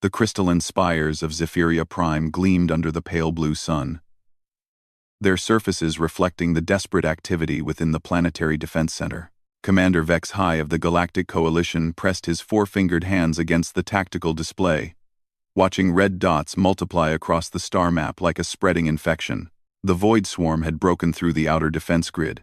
The crystalline spires of Zephyria Prime gleamed under the pale blue sun, their surfaces reflecting the desperate activity within the Planetary Defense Center. Commander Vex High of the Galactic Coalition pressed his four-fingered hands against the tactical display, watching red dots multiply across the star map like a spreading infection. The Void Swarm had broken through the outer defense grid,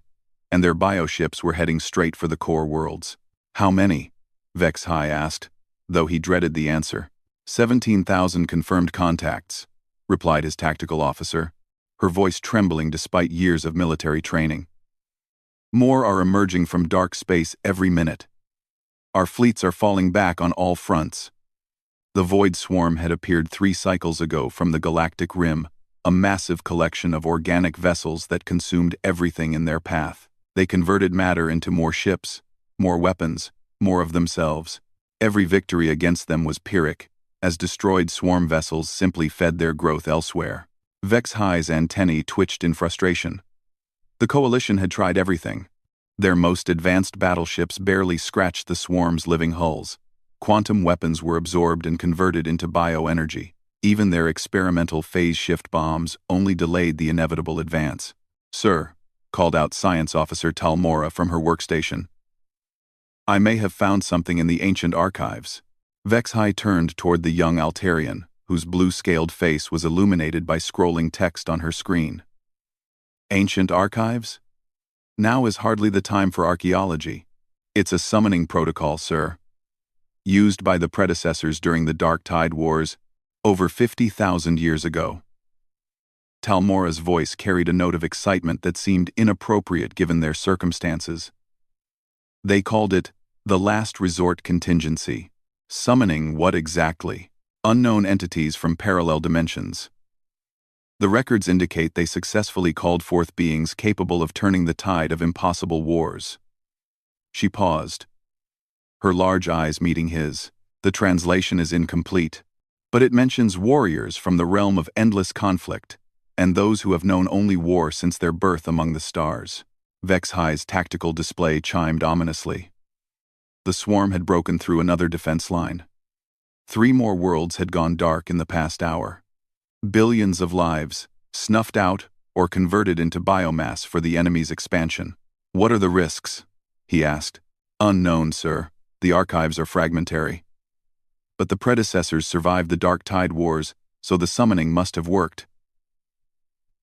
and their bioships were heading straight for the core worlds. How many? Vex High asked, though he dreaded the answer. 17,000 confirmed contacts, replied his tactical officer, her voice trembling despite years of military training. More are emerging from dark space every minute. Our fleets are falling back on all fronts. The Void Swarm had appeared 3 cycles ago from the galactic rim, a massive collection of organic vessels that consumed everything in their path. They converted matter into more ships, more weapons, more of themselves. Every victory against them was Pyrrhic, as destroyed swarm vessels simply fed their growth elsewhere. Vex High's antennae twitched in frustration. The Coalition had tried everything. Their most advanced battleships barely scratched the swarm's living hulls. Quantum weapons were absorbed and converted into bioenergy. Even their experimental phase-shift bombs only delayed the inevitable advance. "Sir," called out Science Officer Talmora from her workstation, "I may have found something in the ancient archives." Vex High turned toward the young Altarian, whose blue-scaled face was illuminated by scrolling text on her screen. "Ancient archives? Now is hardly the time for archaeology. It's a summoning protocol, sir. Used by the predecessors during the Dark Tide Wars, over 50,000 years ago." Talmora's voice carried a note of excitement that seemed inappropriate given their circumstances. "They called it the last resort contingency. Summoning what exactly? Unknown entities from parallel dimensions. The records indicate they successfully called forth beings capable of turning the tide of impossible wars." She paused, her large eyes meeting his. "The translation is incomplete, but it mentions warriors from the realm of endless conflict, and those who have known only war since their birth among the stars." Vex High's tactical display chimed ominously. The swarm had broken through another defense line. 3 more worlds had gone dark in the past hour. Billions of lives, snuffed out or converted into biomass for the enemy's expansion. "What are the risks?" he asked. "Unknown, sir. The archives are fragmentary. But the predecessors survived the Dark Tide Wars, so the summoning must have worked."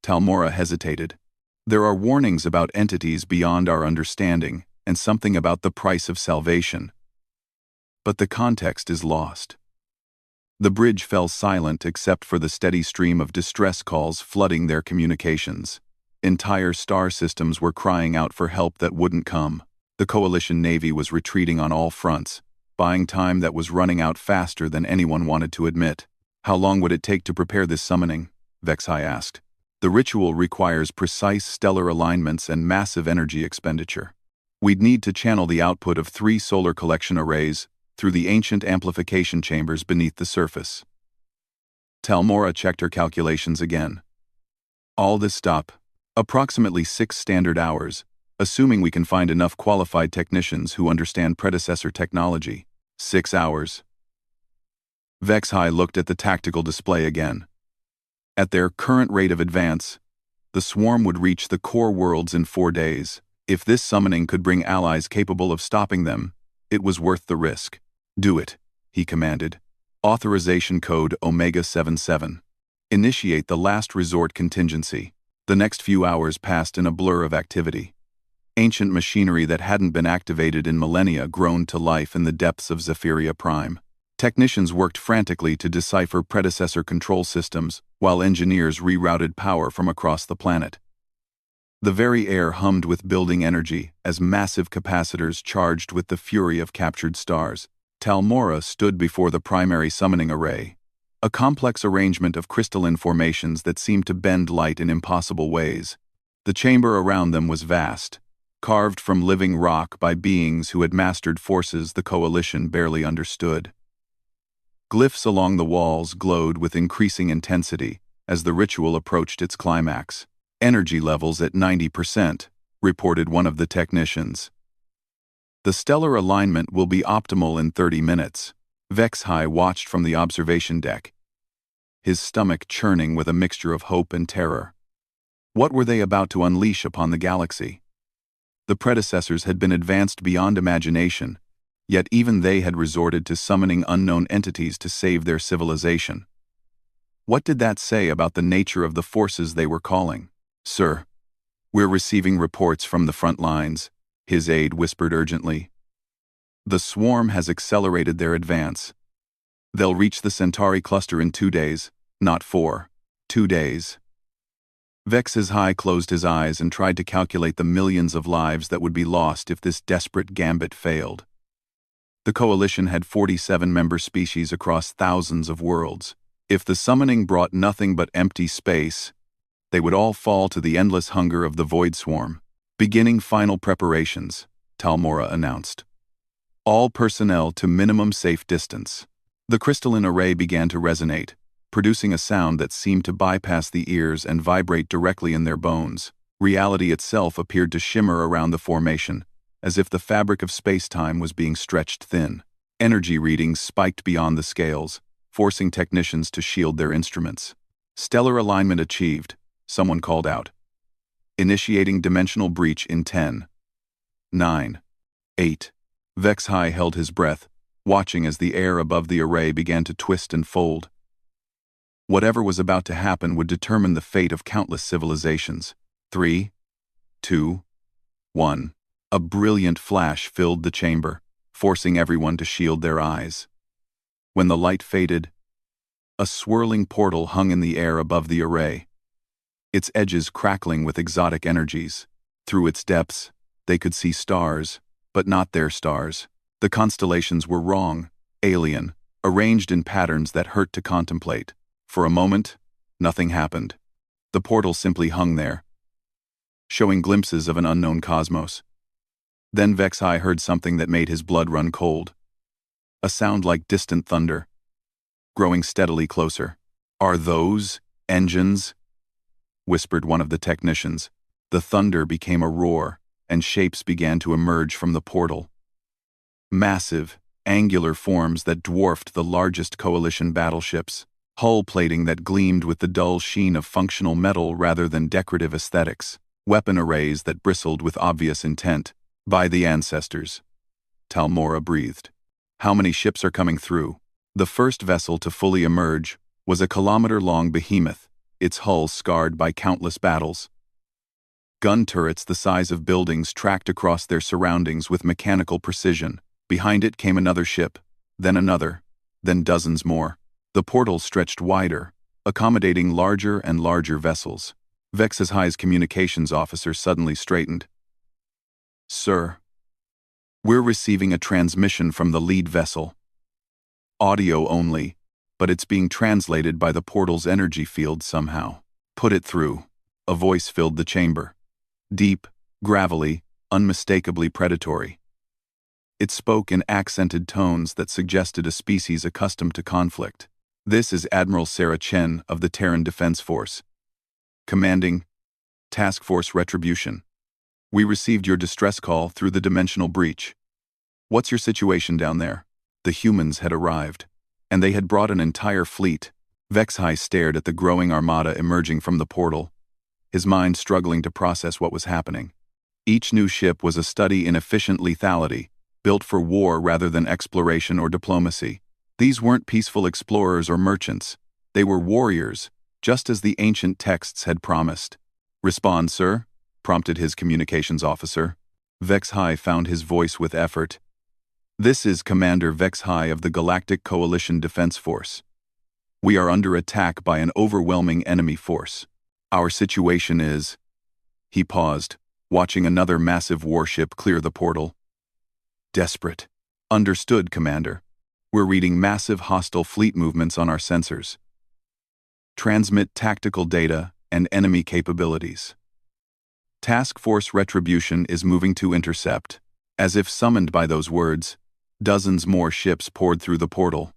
Talmora hesitated. "There are warnings about entities beyond our understanding, and something about the price of salvation. But the context is lost." The bridge fell silent except for the steady stream of distress calls flooding their communications. Entire star systems were crying out for help that wouldn't come. The Coalition Navy was retreating on all fronts, buying time that was running out faster than anyone wanted to admit. "How long would it take to prepare this summoning?" Vex High asked. "The ritual requires precise stellar alignments and massive energy expenditure. We'd need to channel the output of 3 solar collection arrays through the ancient amplification chambers beneath the surface." Talmora checked her calculations again. "All this stop, approximately 6 standard hours, assuming we can find enough qualified technicians who understand predecessor technology. 6 hours." Vex High looked at the tactical display again. At their current rate of advance, the swarm would reach the core worlds in 4 days. If this summoning could bring allies capable of stopping them, it was worth the risk. "Do it," he commanded. "Authorization code Omega-77. Initiate the last resort contingency." The next few hours passed in a blur of activity. Ancient machinery that hadn't been activated in millennia groaned to life in the depths of Zephyria Prime. Technicians worked frantically to decipher predecessor control systems, while engineers rerouted power from across the planet. The very air hummed with building energy as massive capacitors charged with the fury of captured stars. Talmora stood before the primary summoning array, a complex arrangement of crystalline formations that seemed to bend light in impossible ways. The chamber around them was vast, carved from living rock by beings who had mastered forces the Coalition barely understood. Glyphs along the walls glowed with increasing intensity as the ritual approached its climax. "Energy levels at 90%, reported one of the technicians. "The stellar alignment will be optimal in 30 minutes. Vex High watched from the observation deck, his stomach churning with a mixture of hope and terror. What were they about to unleash upon the galaxy? The predecessors had been advanced beyond imagination, yet even they had resorted to summoning unknown entities to save their civilization. What did that say about the nature of the forces they were calling? "Sir, we're receiving reports from the front lines," his aide whispered urgently. "The swarm has accelerated their advance. They'll reach the Centauri cluster in 2 days, not 4. 2 days. Vex's High closed his eyes and tried to calculate the millions of lives that would be lost if this desperate gambit failed. The coalition had 47 member species across thousands of worlds. If the summoning brought nothing but empty space, they would all fall to the endless hunger of the Void Swarm. "Beginning final preparations," Talmora announced. "All personnel to minimum safe distance." The crystalline array began to resonate, producing a sound that seemed to bypass the ears and vibrate directly in their bones. Reality itself appeared to shimmer around the formation, as if the fabric of space-time was being stretched thin. Energy readings spiked beyond the scales, forcing technicians to shield their instruments. "Stellar alignment achieved," someone called out. "Initiating dimensional breach in 10, 9, 8. Vex High held his breath, watching as the air above the array began to twist and fold. Whatever was about to happen would determine the fate of countless civilizations. 3, 2, 1. A brilliant flash filled the chamber, forcing everyone to shield their eyes. When the light faded, a swirling portal hung in the air above the array, its edges crackling with exotic energies. Through its depths, they could see stars, but not their stars. The constellations were wrong, alien, arranged in patterns that hurt to contemplate. For a moment, nothing happened. The portal simply hung there, showing glimpses of an unknown cosmos. Then Vex High heard something that made his blood run cold. A sound like distant thunder, growing steadily closer. "Are those engines?" whispered one of the technicians. The thunder became a roar, and shapes began to emerge from the portal. Massive, angular forms that dwarfed the largest coalition battleships. Hull plating that gleamed with the dull sheen of functional metal rather than decorative aesthetics. Weapon arrays that bristled with obvious intent. "By the ancestors," Talmora breathed. "How many ships are coming through?" The first vessel to fully emerge was a kilometer-long behemoth, its hull scarred by countless battles. Gun turrets the size of buildings tracked across their surroundings with mechanical precision. Behind it came another ship, then another, then dozens more. The portal stretched wider, accommodating larger and larger vessels. Vex High's communications officer suddenly straightened. "Sir, we're receiving a transmission from the lead vessel. Audio only, but it's being translated by the portal's energy field somehow." "Put it through." A voice filled the chamber. Deep, gravelly, unmistakably predatory. It spoke in accented tones that suggested a species accustomed to conflict. "This is Admiral Sarah Chen of the Terran Defense Force. Commanding Task Force Retribution. We received your distress call through the dimensional breach. What's your situation down there?" The humans had arrived, and they had brought an entire fleet. Vex High stared at the growing armada emerging from the portal, his mind struggling to process what was happening. Each new ship was a study in efficient lethality, built for war rather than exploration or diplomacy. These weren't peaceful explorers or merchants. They were warriors, just as the ancient texts had promised. "Respond, sir," prompted his communications officer. Vex High found his voice with effort. "This is Commander Vex High of the Galactic Coalition Defense Force. We are under attack by an overwhelming enemy force. Our situation is..." He paused, watching another massive warship clear the portal. "Desperate." "Understood, Commander. We're reading massive hostile fleet movements on our sensors. Transmit tactical data and enemy capabilities. Task Force Retribution is moving to intercept." As if summoned by those words, dozens more ships poured through the portal.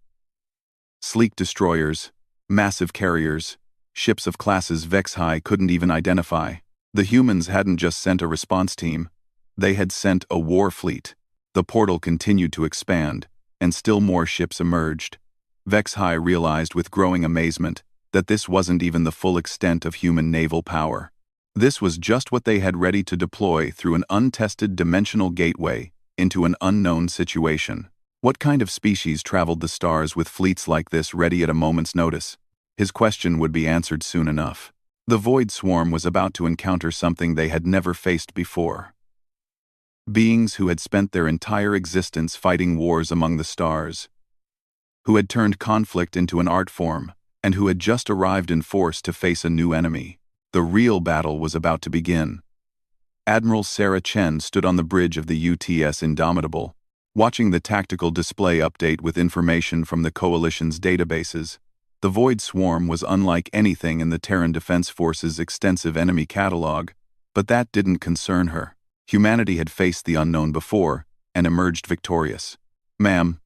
Sleek destroyers, massive carriers, ships of classes Vex High couldn't even identify. The humans hadn't just sent a response team, they had sent a war fleet. The portal continued to expand, and still more ships emerged. Vex High realized with growing amazement that this wasn't even the full extent of human naval power. This was just what they had ready to deploy through an untested dimensional gateway into an unknown situation. What kind of species traveled the stars with fleets like this ready at a moment's notice? His question would be answered soon enough. The Void Swarm was about to encounter something they had never faced before. Beings who had spent their entire existence fighting wars among the stars, who had turned conflict into an art form, and who had just arrived in force to face a new enemy. The real battle was about to begin. Admiral Sarah Chen stood on the bridge of the UTS Indomitable, watching the tactical display update with information from the Coalition's databases. The Void Swarm was unlike anything in the Terran Defense Force's extensive enemy catalog, but that didn't concern her. Humanity had faced the unknown before and emerged victorious. "Ma'am,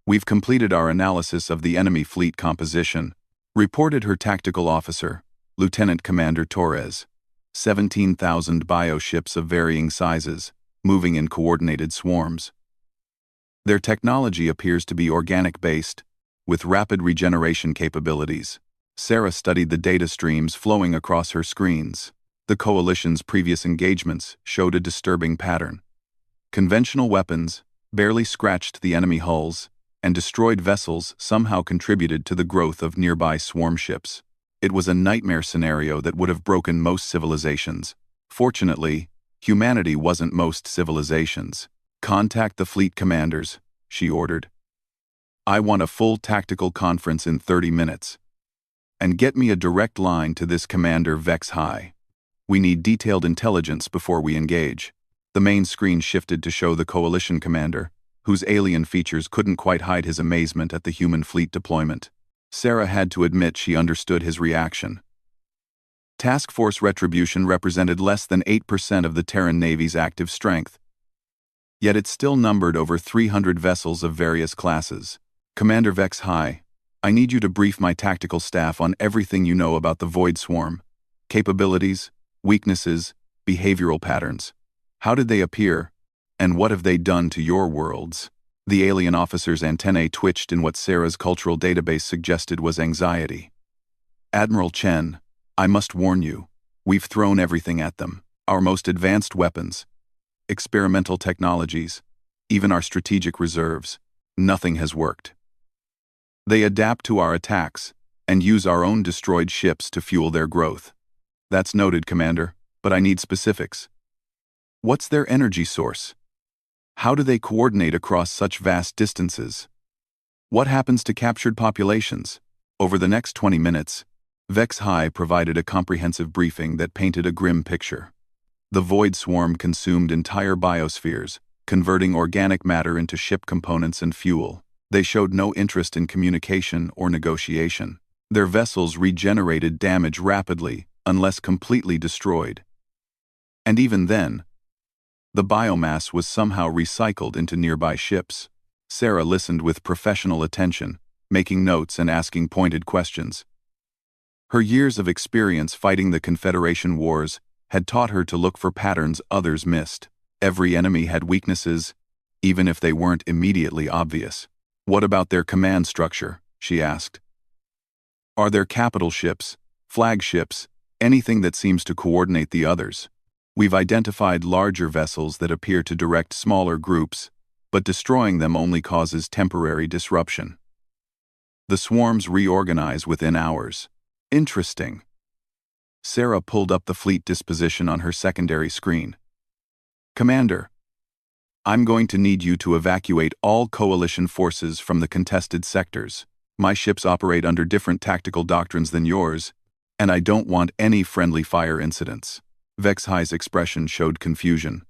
we've completed our analysis of the enemy fleet composition," reported her tactical officer, Lieutenant Commander Torres. 17,000 bioships of varying sizes, moving in coordinated swarms. Their technology appears to be organic-based, with rapid regeneration capabilities. Sarah studied the data streams flowing across her screens. The Coalition's previous engagements showed a disturbing pattern. Conventional weapons barely scratched the enemy hulls, and destroyed vessels somehow contributed to the growth of nearby swarm ships. It was a nightmare scenario that would have broken most civilizations. Fortunately, humanity wasn't most civilizations. "Contact the fleet commanders," she ordered. "I want a full tactical conference in 30 minutes. And get me a direct line to this Commander Vex High. We need detailed intelligence before we engage." The main screen shifted to show the Coalition commander, whose alien features couldn't quite hide his amazement at the human fleet deployment. Sarah had to admit she understood his reaction. Task Force Retribution represented less than 8% of the Terran Navy's active strength, yet it still numbered over 300 vessels of various classes. "Commander Vex High, I need you to brief my tactical staff on everything you know about the Void Swarm. Capabilities, weaknesses, behavioral patterns. How did they appear, and what have they done to your worlds?" The alien officer's antennae twitched in what Sarah's cultural database suggested was anxiety. "Admiral Chen, I must warn you, we've thrown everything at them. Our most advanced weapons, experimental technologies, even our strategic reserves. Nothing has worked. They adapt to our attacks and use our own destroyed ships to fuel their growth." "That's noted, Commander, but I need specifics. What's their energy source? How do they coordinate across such vast distances? What happens to captured populations?" Over the next 20 minutes, Vex High provided a comprehensive briefing that painted a grim picture. The Void Swarm consumed entire biospheres, converting organic matter into ship components and fuel. They showed no interest in communication or negotiation. Their vessels regenerated damage rapidly, unless completely destroyed. And even then, the biomass was somehow recycled into nearby ships. Sarah listened with professional attention, making notes and asking pointed questions. Her years of experience fighting the Confederation wars had taught her to look for patterns others missed. Every enemy had weaknesses, even if they weren't immediately obvious. "What about their command structure?" she asked. "Are there capital ships, flagships, anything that seems to coordinate the others? We've identified larger vessels that appear to direct smaller groups, but destroying them only causes temporary disruption. The swarms reorganize within hours." "Interesting." Sarah pulled up the fleet disposition on her secondary screen. "Commander, I'm going to need you to evacuate all Coalition forces from the contested sectors. My ships operate under different tactical doctrines than yours, and I don't want any friendly fire incidents." Vex High's expression showed confusion.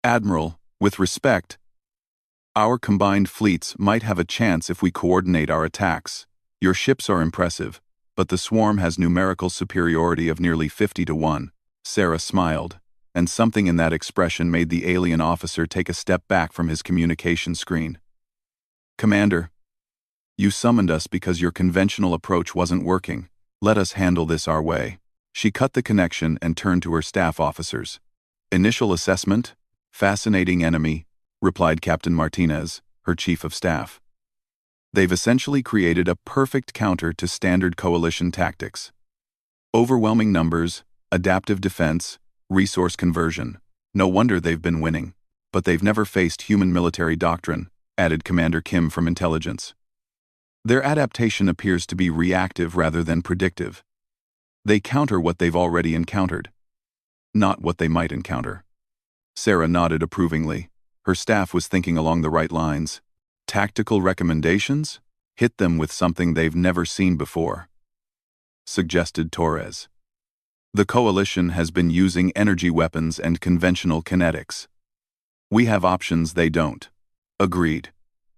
"Admiral, with respect, our combined fleets might have a chance if we coordinate our attacks. Your ships are impressive, but the swarm has numerical superiority of nearly 50 to 1. Sarah smiled, and something in that expression made the alien officer take a step back from his communication screen. "Commander, you summoned us because your conventional approach wasn't working. Let us handle this our way." She cut the connection and turned to her staff officers. "Initial assessment? Fascinating enemy," replied Captain Martinez, her chief of staff. They've essentially created a perfect counter to standard coalition tactics. Overwhelming numbers, adaptive defense, resource conversion. No wonder they've been winning. But they've never faced human military doctrine, added Commander Kim from Intelligence. Their adaptation appears to be reactive rather than predictive. They counter what they've already encountered, not what they might encounter. Sarah nodded approvingly. Her staff was thinking along the right lines. Tactical recommendations? Hit them with something they've never seen before, suggested Torres. The coalition has been using energy weapons and conventional kinetics. We have options they don't. Agreed.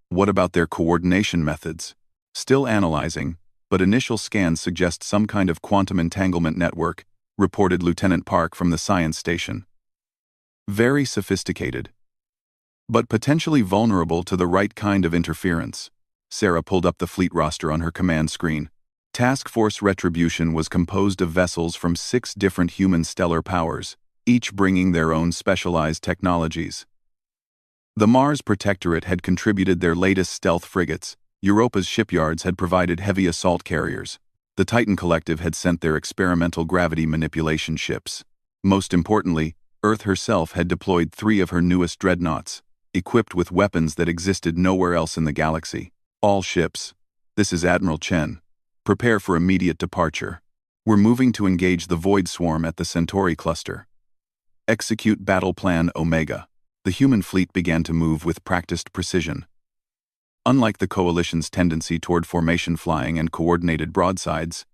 What about their coordination methods? Still analyzing, but initial scans suggest some kind of quantum entanglement network, reported Lieutenant Park from the science station. Very sophisticated, but potentially vulnerable to the right kind of interference. Sarah pulled up the fleet roster on her command screen. Task Force Retribution was composed of vessels from 6 different human stellar powers, each bringing their own specialized technologies. The Mars Protectorate had contributed their latest stealth frigates. Europa's shipyards had provided heavy assault carriers. The Titan Collective had sent their experimental gravity manipulation ships. Most importantly, Earth herself had deployed 3 of her newest dreadnoughts, equipped with weapons that existed nowhere else in the galaxy. All ships. This is Admiral Chen. Prepare for immediate departure. We're moving to engage the Void Swarm at the Centauri cluster. Execute Battle Plan Omega. The human fleet began to move with practiced precision. Unlike the Coalition's tendency toward formation flying and coordinated broadsides,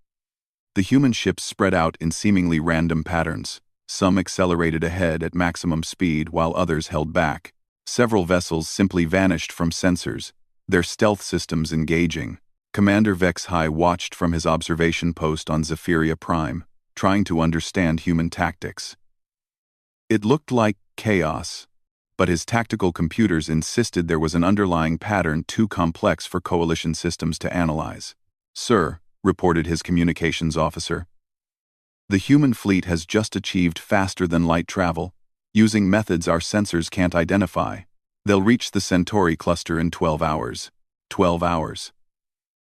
the human ships spread out in seemingly random patterns. Some accelerated ahead at maximum speed while others held back. Several vessels simply vanished from sensors, their stealth systems engaging. Commander Vex High watched from his observation post on Zephyria Prime, trying to understand human tactics. It looked like chaos, but his tactical computers insisted there was an underlying pattern too complex for Coalition systems to analyze. "Sir," reported his communications officer, "the human fleet has just achieved faster-than-light travel, using methods our sensors can't identify. They'll reach the Centauri cluster in 12 hours. 12 hours.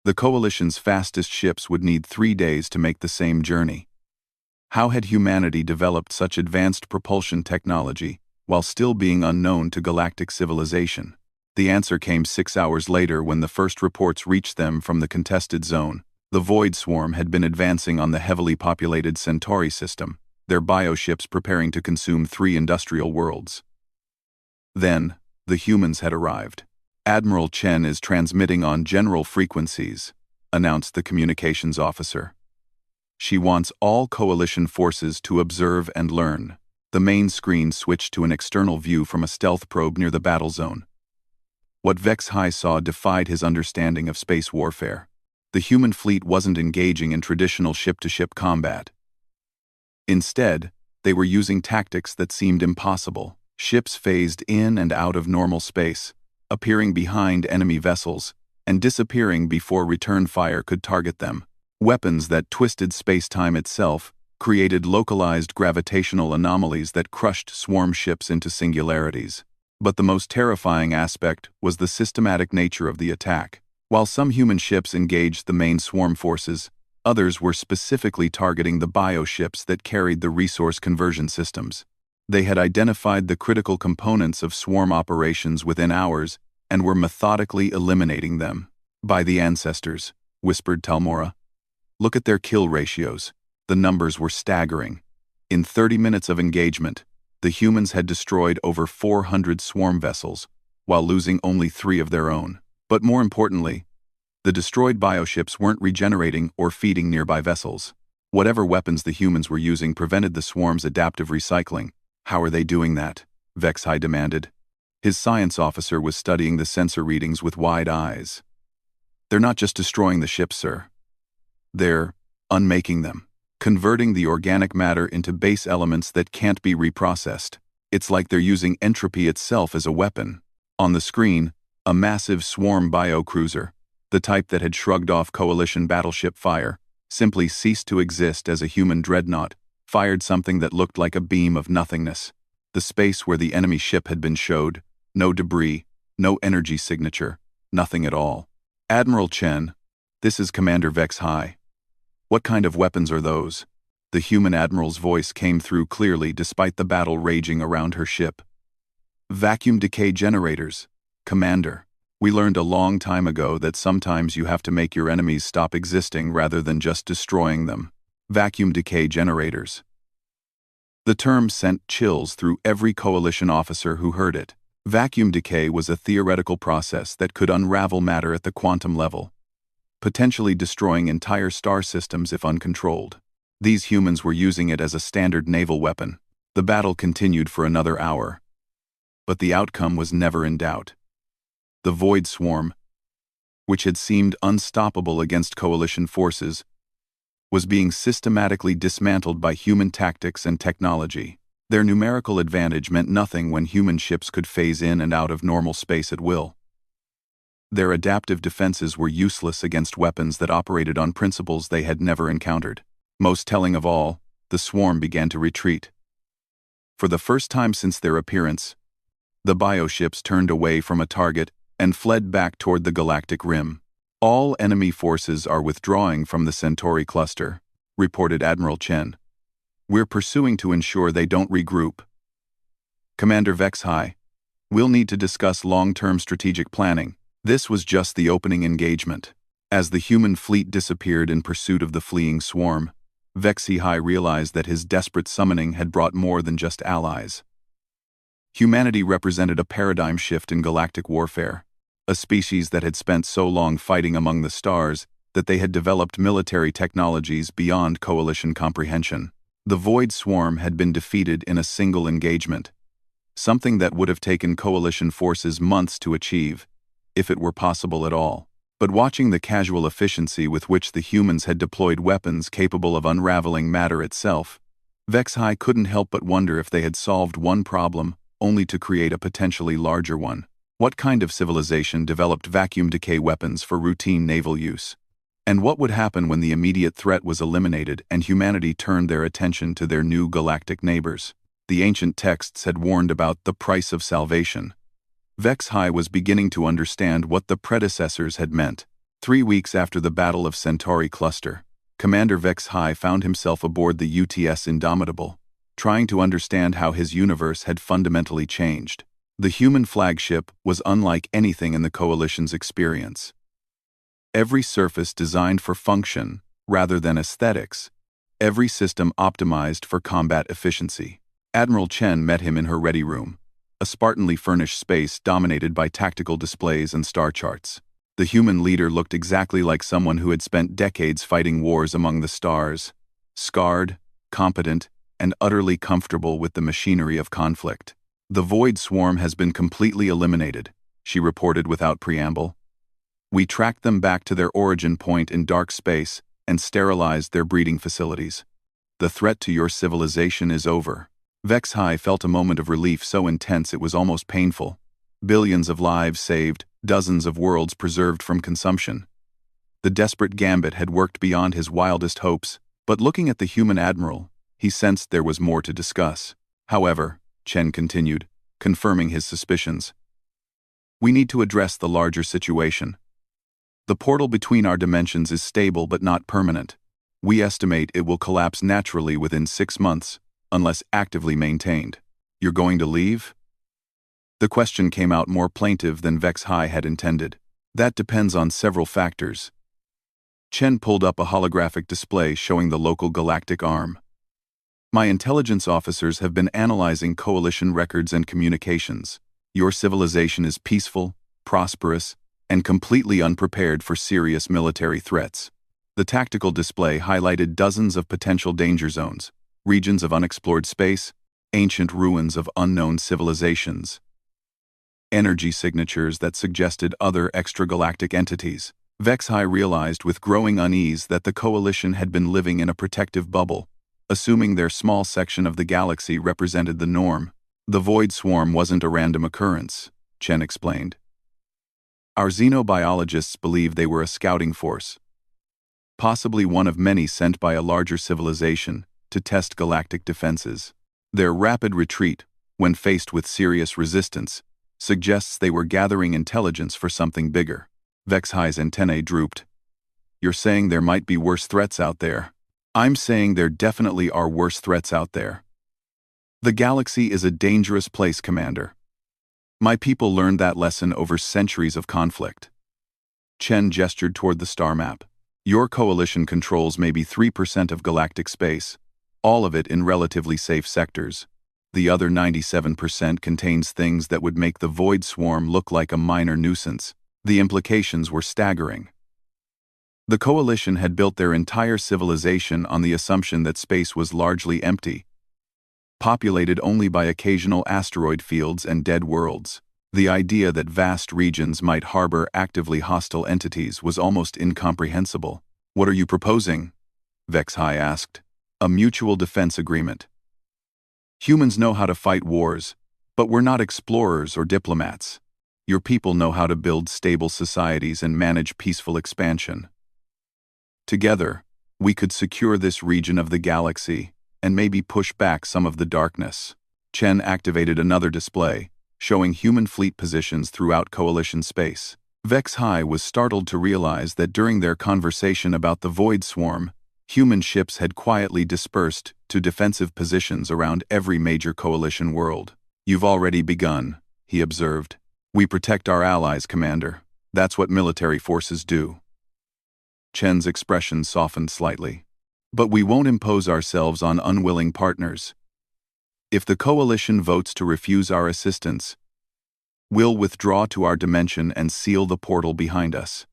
The Coalition's fastest ships would need 3 days to make the same journey. How had humanity developed such advanced propulsion technology while still being unknown to galactic civilization? The answer came 6 hours later when the first reports reached them from the contested zone. The Void Swarm had been advancing on the heavily populated Centauri system, their bioships preparing to consume 3 industrial worlds. Then, the humans had arrived. "Admiral Chen is transmitting on general frequencies," announced the communications officer. "She wants all Coalition forces to observe and learn." The main screen switched to an external view from a stealth probe near the battle zone. What Vex High saw defied his understanding of space warfare. The human fleet wasn't engaging in traditional ship-to-ship combat. Instead, they were using tactics that seemed impossible. Ships phased in and out of normal space, appearing behind enemy vessels, and disappearing before return fire could target them. Weapons that twisted space-time itself created localized gravitational anomalies that crushed swarm ships into singularities. But the most terrifying aspect was the systematic nature of the attack. While some human ships engaged the main swarm forces, others were specifically targeting the bioships that carried the resource conversion systems. They had identified the critical components of swarm operations within hours and were methodically eliminating them. "By the ancestors," whispered Talmora. "Look at their kill ratios." The numbers were staggering. In 30 minutes of engagement, the humans had destroyed over 400 swarm vessels, while losing only 3 of their own. But more importantly, the destroyed bioships weren't regenerating or feeding nearby vessels. Whatever weapons the humans were using prevented the swarm's adaptive recycling. "How are they doing that?" Vex High demanded. His science officer was studying the sensor readings with wide eyes. "They're not just destroying the ships, sir. They're unmaking them, converting the organic matter into base elements that can't be reprocessed. It's like they're using entropy itself as a weapon." On the screen, a massive swarm biocruiser, the type that had shrugged off Coalition battleship fire, simply ceased to exist as a human dreadnought, fired something that looked like a beam of nothingness. The space where the enemy ship had been showed, no debris, No energy signature, nothing at all. Admiral Chen, this is Commander Vex High. What kind of weapons are those? The human admiral's voice came through clearly despite the battle raging around her ship. Vacuum decay generators, Commander. We learned a long time ago that sometimes you have to make your enemies stop existing rather than just destroying them. Vacuum decay generators. The term sent chills through every coalition officer who heard it. Vacuum decay was a theoretical process that could unravel matter at the quantum level, potentially destroying entire star systems if uncontrolled. These humans were using it as a standard naval weapon. The battle continued for another hour, but the outcome was never in doubt. The Void Swarm, which had seemed unstoppable against coalition forces, was being systematically dismantled by human tactics and technology. Their numerical advantage meant nothing when human ships could phase in and out of normal space at will. Their adaptive defenses were useless against weapons that operated on principles they had never encountered. Most telling of all, the swarm began to retreat. For the first time since their appearance, the bioships turned away from a target and fled back toward the galactic rim. All enemy forces are withdrawing from the Centauri cluster, reported Admiral Chen. We're pursuing to ensure they don't regroup. Commander Vex High, we'll need to discuss long-term strategic planning. This was just the opening engagement. As the human fleet disappeared in pursuit of the fleeing swarm, Vex High realized that his desperate summoning had brought more than just allies. Humanity represented a paradigm shift in galactic warfare, a species that had spent so long fighting among the stars that they had developed military technologies beyond coalition comprehension. The Void Swarm had been defeated in a single engagement, something that would have taken coalition forces months to achieve, if it were possible at all. But watching the casual efficiency with which the humans had deployed weapons capable of unraveling matter itself, Vex High couldn't help but wonder if they had solved one problem only to create a potentially larger one. What kind of civilization developed vacuum decay weapons for routine naval use? And what would happen when the immediate threat was eliminated and humanity turned their attention to their new galactic neighbors? The ancient texts had warned about the price of salvation. Vex High was beginning to understand what the predecessors had meant. 3 weeks after the Battle of Centauri Cluster, Commander Vex High found himself aboard the UTS Indomitable, trying to understand how his universe had fundamentally changed. The human flagship was unlike anything in the Coalition's experience. Every surface designed for function, rather than aesthetics. Every system optimized for combat efficiency. Admiral Chen met him in her ready room, a spartanly furnished space dominated by tactical displays and star charts. The human leader looked exactly like someone who had spent decades fighting wars among the stars, scarred, competent, and utterly comfortable with the machinery of conflict. The Void Swarm has been completely eliminated, she reported without preamble. We tracked them back to their origin point in dark space and sterilized their breeding facilities. The threat to your civilization is over. Vex High felt a moment of relief so intense it was almost painful. Billions of lives saved, dozens of worlds preserved from consumption. The desperate gambit had worked beyond his wildest hopes, but looking at the human admiral, he sensed there was more to discuss. However, Chen continued, confirming his suspicions, we need to address the larger situation. The portal between our dimensions is stable but not permanent. We estimate it will collapse naturally within 6 months, unless actively maintained. You're going to leave? The question came out more plaintive than Vex High had intended. That depends on several factors. Chen pulled up a holographic display showing the local galactic arm. My intelligence officers have been analyzing Coalition records and communications. Your civilization is peaceful, prosperous, and completely unprepared for serious military threats. The tactical display highlighted dozens of potential danger zones, regions of unexplored space, ancient ruins of unknown civilizations, energy signatures that suggested other extragalactic entities. Vex High realized with growing unease that the Coalition had been living in a protective bubble, assuming their small section of the galaxy represented the norm. The Void Swarm wasn't a random occurrence, Chen explained. Our xenobiologists believe they were a scouting force, possibly one of many sent by a larger civilization to test galactic defenses. Their rapid retreat, when faced with serious resistance, Suggests they were gathering intelligence for something bigger. Vex-High's antennae drooped. You're saying there might be worse threats out there? I'm saying there definitely are worse threats out there. The galaxy is a dangerous place, Commander. My people learned that lesson over centuries of conflict. Chen gestured toward the star map. Your coalition controls maybe 3% of galactic space, all of it in relatively safe sectors. The other 97% contains things that would make the Void Swarm look like a minor nuisance. The implications were staggering. The coalition had built their entire civilization on the assumption that space was largely empty, populated only by occasional asteroid fields and dead worlds. The idea that vast regions might harbor actively hostile entities was almost incomprehensible. What are you proposing? Vex-High asked. A mutual defense agreement. Humans know how to fight wars, but we're not explorers or diplomats. Your people know how to build stable societies and manage peaceful expansion. Together, we could secure this region of the galaxy and maybe push back some of the darkness. Chen activated another display, showing human fleet positions throughout Coalition space. Vex-High was startled to realize that during their conversation about the Void Swarm, human ships had quietly dispersed to defensive positions around every major Coalition world. You've already begun, he observed. We protect our allies, Commander. That's what military forces do. Chen's expression softened slightly. But we won't impose ourselves on unwilling partners. If the Coalition votes to refuse our assistance, we'll withdraw to our dimension and seal the portal behind us.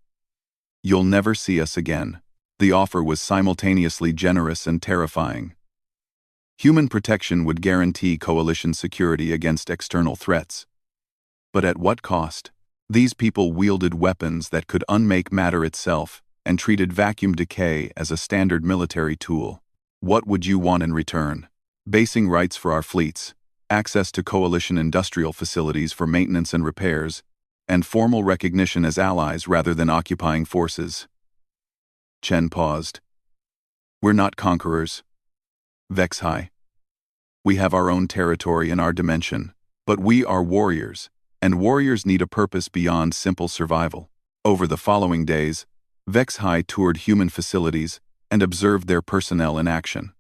You'll never see us again. The offer was simultaneously generous and terrifying. Human protection would guarantee Coalition security against external threats. But at what cost? These people wielded weapons that could unmake matter itself and treated vacuum decay as a standard military tool. What would you want in return? Basing rights for our fleets, access to Coalition industrial facilities for maintenance and repairs, and formal recognition as allies rather than occupying forces. Chen paused. We're not conquerors. Vex-High. We have our own territory in our dimension, but we are warriors, and warriors need a purpose beyond simple survival. Over the following days, Vex-High toured human facilities and observed their personnel in action.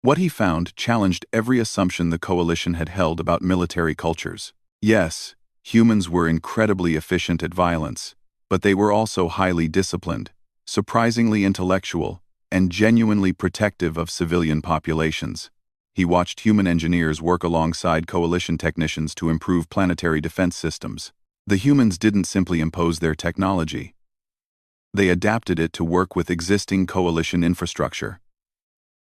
What he found challenged every assumption the Coalition had held about military cultures. Yes, humans were incredibly efficient at violence, but they were also highly disciplined, surprisingly intellectual, and genuinely protective of civilian populations. He watched human engineers work alongside Coalition technicians to improve planetary defense systems. The humans didn't simply impose their technology. They adapted it to work with existing Coalition infrastructure,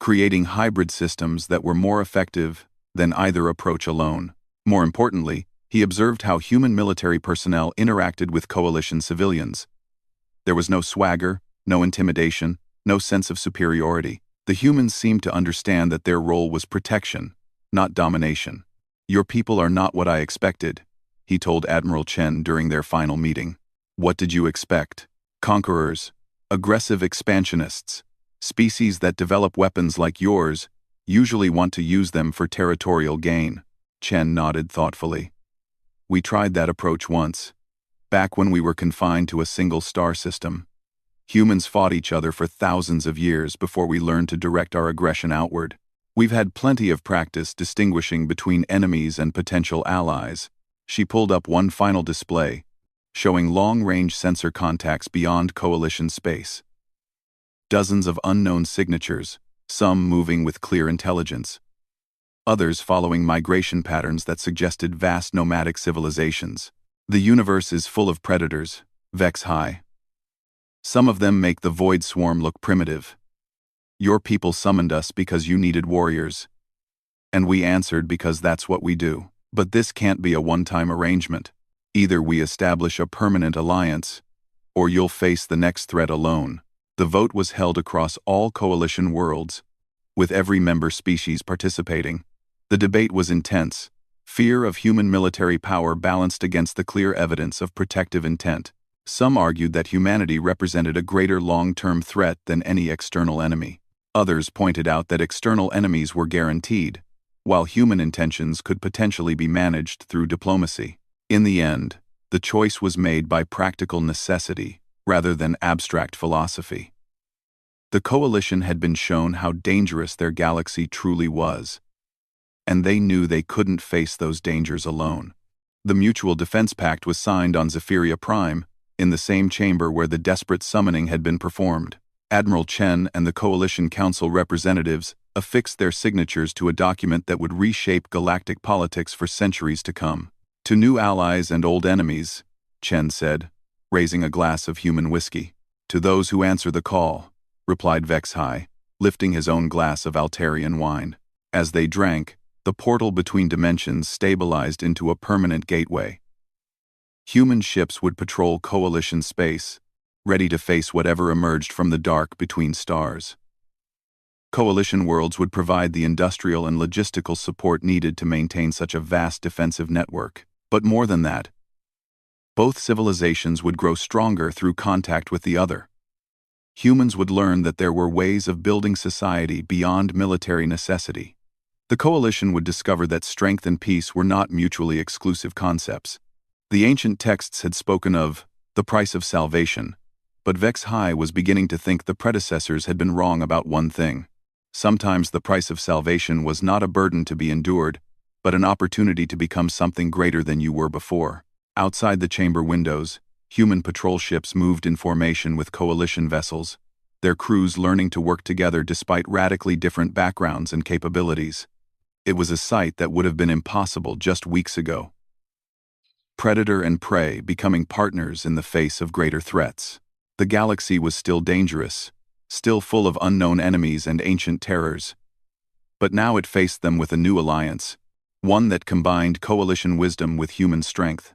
creating hybrid systems that were more effective than either approach alone. More importantly, he observed how human military personnel interacted with Coalition civilians. There was no swagger, no intimidation, no sense of superiority. The humans seemed to understand that their role was protection, not domination. Your people are not what I expected, he told Admiral Chen during their final meeting. What did you expect? Conquerors, aggressive expansionists, species that develop weapons like yours usually want to use them for territorial gain. Chen nodded thoughtfully. We tried that approach once, back when we were confined to a single star system. Humans fought each other for thousands of years before we learned to direct our aggression outward. We've had plenty of practice distinguishing between enemies and potential allies. She pulled up one final display, showing long-range sensor contacts beyond Coalition space. Dozens of unknown signatures, some moving with clear intelligence, others following migration patterns that suggested vast nomadic civilizations. The universe is full of predators, Vex-High. Some of them make the Void Swarm look primitive. Your people summoned us because you needed warriors, and we answered because that's what we do. But this can't be a one-time arrangement. Either we establish a permanent alliance, or you'll face the next threat alone. The vote was held across all Coalition worlds, with every member species participating. The debate was intense, fear of human military power balanced against the clear evidence of protective intent. Some argued that humanity represented a greater long-term threat than any external enemy. Others pointed out that external enemies were guaranteed, while human intentions could potentially be managed through diplomacy. In the end, the choice was made by practical necessity rather than abstract philosophy. The coalition had been shown how dangerous their galaxy truly was, and they knew they couldn't face those dangers alone. The Mutual Defense Pact was signed on Zephyria Prime, in the same chamber where the desperate summoning had been performed. Admiral Chen and the Coalition Council representatives affixed their signatures to a document that would reshape galactic politics for centuries to come. To new allies and old enemies, Chen said, raising a glass of human whiskey. To those who answer the call, replied Vex High, lifting his own glass of Altarian wine. As they drank, the portal between dimensions stabilized into a permanent gateway. Human ships would patrol Coalition space, ready to face whatever emerged from the dark between stars. Coalition worlds would provide the industrial and logistical support needed to maintain such a vast defensive network. But more than that, both civilizations would grow stronger through contact with the other. Humans would learn that there were ways of building society beyond military necessity. The Coalition would discover that strength and peace were not mutually exclusive concepts. The ancient texts had spoken of the price of salvation, but Vex High was beginning to think the predecessors had been wrong about one thing. Sometimes the price of salvation was not a burden to be endured, but an opportunity to become something greater than you were before. Outside the chamber windows, human patrol ships moved in formation with Coalition vessels, their crews learning to work together despite radically different backgrounds and capabilities. It was a sight that would have been impossible just weeks ago. Predator and prey becoming partners in the face of greater threats. The galaxy was still dangerous, still full of unknown enemies and ancient terrors. But now it faced them with a new alliance, one that combined Coalition wisdom with human strength.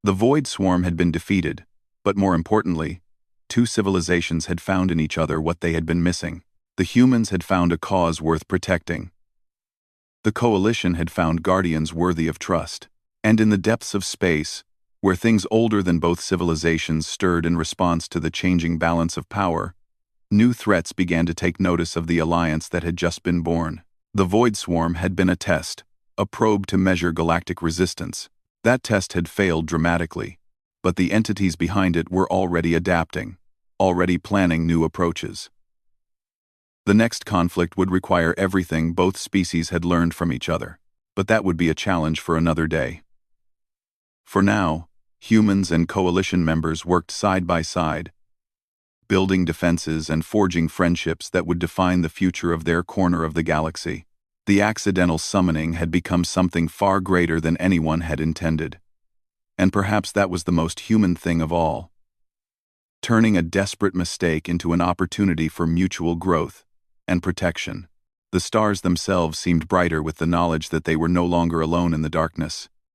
The Void Swarm had been defeated, but more importantly, two civilizations had found in each other what they had been missing. The humans had found a cause worth protecting. The Coalition had found guardians worthy of trust. And in the depths of space, where things older than both civilizations stirred in response to the changing balance of power, new threats began to take notice of the alliance that had just been born. The Void Swarm had been a test, a probe to measure galactic resistance. That test had failed dramatically, but the entities behind it were already adapting, already planning new approaches. The next conflict would require everything both species had learned from each other, but that would be a challenge for another day. For now, humans and Coalition members worked side by side, building defenses and forging friendships that would define the future of their corner of the galaxy. The accidental summoning had become something far greater than anyone had intended. And perhaps that was the most human thing of all. Turning a desperate mistake into an opportunity for mutual growth and protection. The stars themselves seemed brighter with the knowledge that they were no longer alone in the darkness.